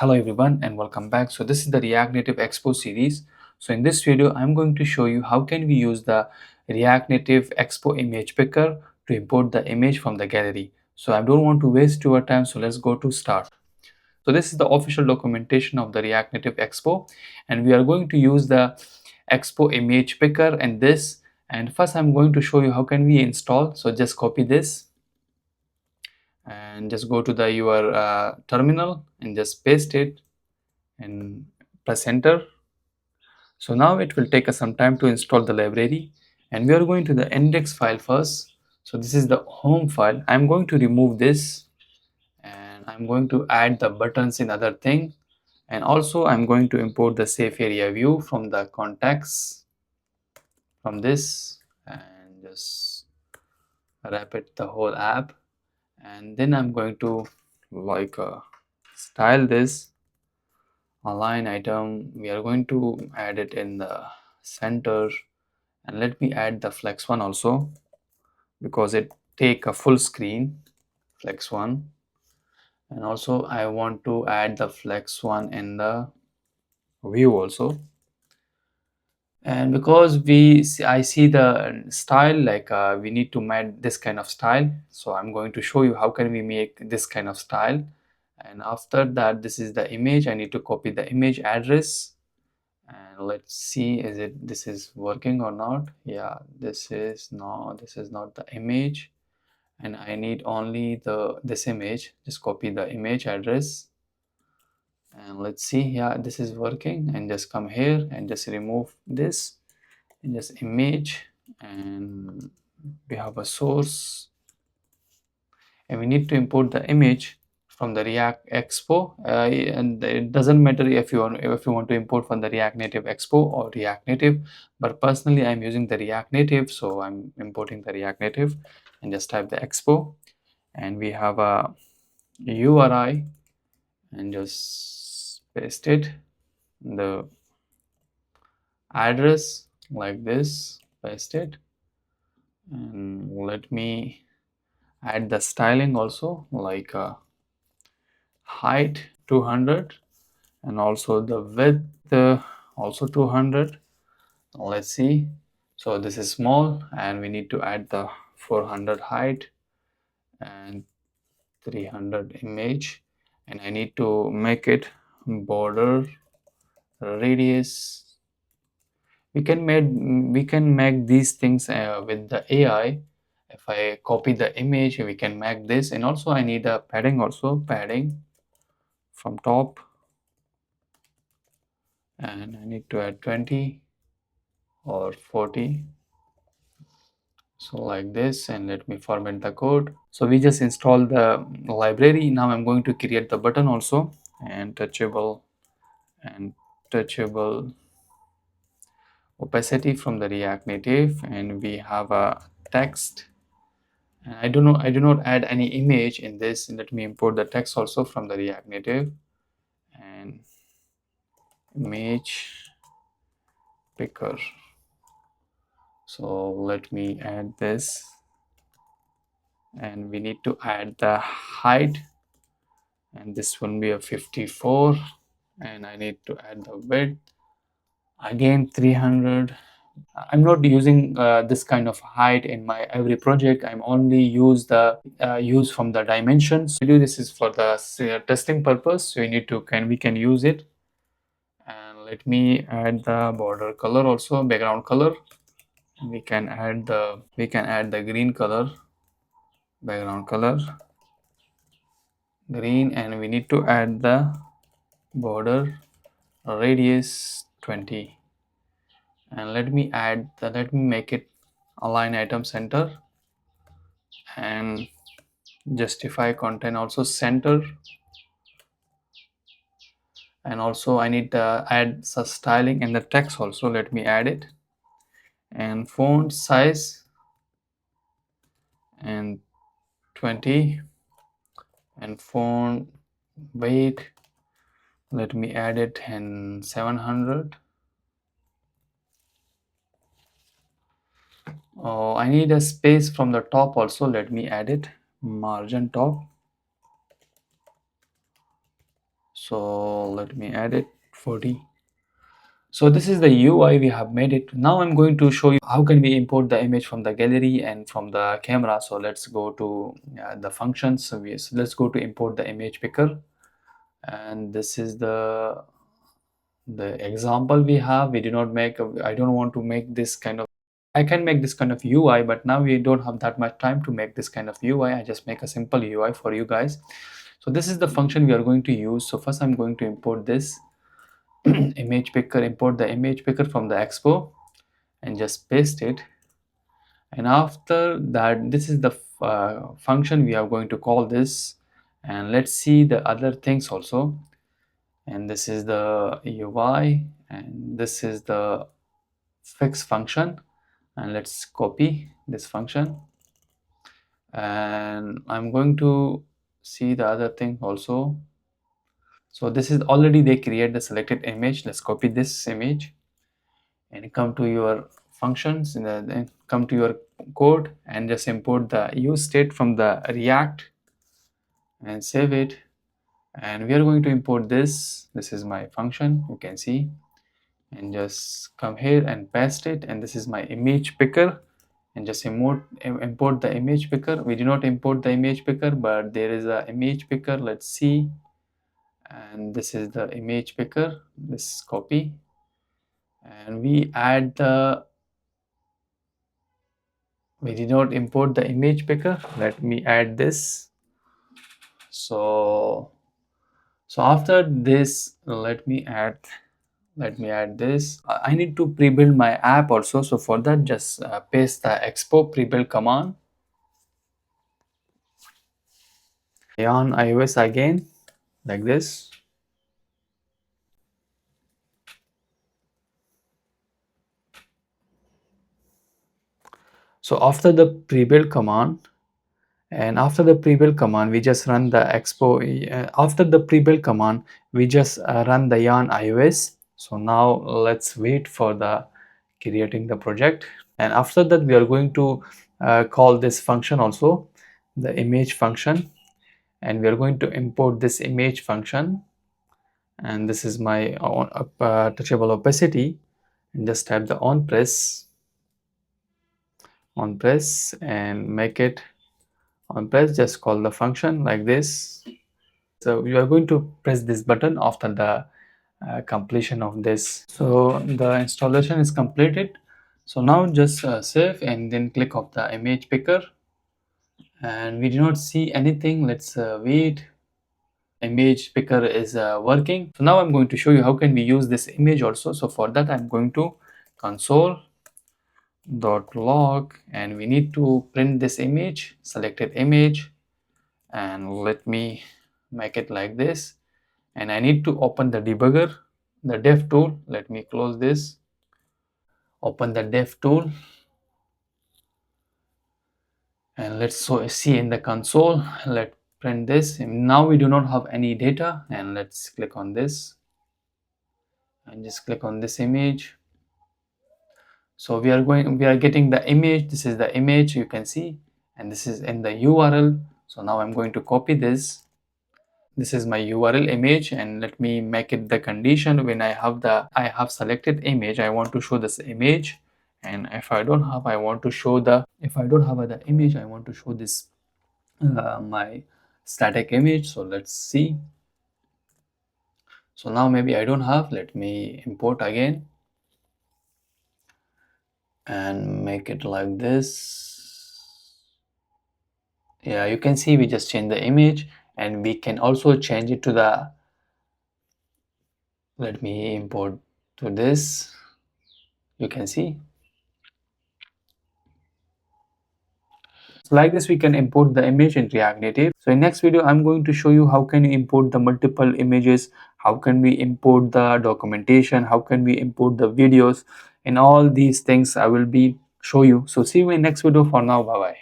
Hello everyone and welcome back. So this is the React Native Expo series. So in this video I'm going to show you how can we use the React Native Expo image picker to import the image from the gallery. So I don't want to waste your time, so let's go to start. So this is the official documentation of the React Native Expo, and we are going to use the Expo image picker and this. And first I'm going to show you how can we install. So just copy this and just go to your terminal and just paste it and press enter. So now it will take us some time to install the library, and we are going to the index file first. So this is the home file. I'm going to remove this and I'm going to add the buttons in other thing, and also I'm going to import the safe area view from the contacts from this and just wrap it the whole app. And then I'm going to style this align item. We are going to add it in the center, and let me add the flex one also because it take a full screen flex one. And also I want to add the flex one in the view also, and because I see the style we need to make this kind of style, so I'm going to show you how can we make this kind of style. And after that, this is the image. I need to copy the image address, and let's see this is working or not. Yeah, this is not the image, and I need only this image. Just copy the image address and let's see. Yeah, this is working. And just come here and just remove this and just image, and we have a source, and we need to import the image from the React Expo, and it doesn't matter if you want to import from the React Native Expo or React Native, but personally I'm using the React Native, so I'm importing the React Native. And just type the Expo, and we have a URI, and just paste it, the address like this, paste it, and let me add the styling also, height 200, and also the width also 200. Let's see. So this is small, and we need to add the 400 height and 300 image, and I need to make it border radius. We can make these things with the AI. If I copy the image, we can make this. And also I need a padding also, padding from top, and I need to add 20 or 40, so like this. And let me format the code. So we just installed the library. Now I'm going to create the button also, and touchable opacity from the React Native, and we have a text. And I do not add any image in this. Let me import the text also from the React Native, and image picker. So let me add this, and we need to add the height, and this will be a 54, and I need to add the width again 300. I'm not using this kind of height in my every project. I'm only use from the dimensions. This is for the testing purpose, so we can use it. And let me add the border color also, background color. We can add the green color, background color green, and we need to add the border radius 20. And let me make it align item center, and justify content also center. And also I need to add some styling in the text also. Let me add it. And font size and 20, and font weight, let me add it in 700. Oh, I need a space from the top also. Let me add it, margin top. So let me add it 40. So this is the UI we have made it. Now I'm going to show you how can we import the image from the gallery and from the camera. So let's go to the functions. So let's go to import the image picker, and this is the example we have. We do not make I don't want to make this kind of, I can make this kind of UI, but now we don't have that much time to make this kind of UI. I just make a simple UI for you guys. So this is the function we are going to use. So first I'm going to import this image picker, import the image picker from the expo and just paste it. And after that, this is the function we are going to call this, and let's see the other things also. And this is the UI, and this is the fix function, and let's copy this function. And I'm going to see the other thing also. So this is already they create the selected image. Let's copy this image and come to your functions and then come to your code and just import the use state from the React and save it. And we are going to import this. This is my function, you can see, and just come here and paste it. And this is my image picker, and just import the image picker. We do not import the image picker, but there is a image picker. Let's see. And this is the image picker, this copy, and we add the, we did not import the image picker. Let me add this. So after this, let me add this. I need to pre-build my app also. So for that, just paste the expo pre-build command on iOS again, like this. So after the pre-build command, and after the pre-build command, we just run the expo. After the pre-build command, we just run the yarn iOS. So now let's wait for the creating the project. And after that, we are going to call this function also, the image function, and we are going to import this image function. And this is my touchable opacity, and just type the on press and make it on press. Just call the function like this. So you are going to press this button after the completion of this. So the installation is completed. So now just save and then click off the image picker, and we do not see anything. Let's wait. Image picker is working. So now I'm going to show you how can we use this image also. So for that, I'm going to console.log, and we need to print this image, selected image, and let me make it like this. And I need to open the debugger, the dev tool. Let me close this, open the dev tool, and let's see in the console. Let's print this. And now we do not have any data, and let's click on this and just click on this image. So we are getting the image. This is the image, you can see, and this is in the URL. So now I'm going to copy this. This is my URL image, and let me make it the condition. When I have selected image, I want to show this image. And if I don't have, I want to show the, if I don't have the image, I want to show this my static image. So let's see. So now maybe I don't have, let me import again and make it like this. Yeah, you can see we just change the image, and we can also change it to the, let me import to this, you can see. So like this, we can import the image in React Native. So in next video, I'm going to show you how can you import the multiple images, how can we import the documentation, how can we import the videos, and all these things I will be show you. So see you in next video. For now, bye bye.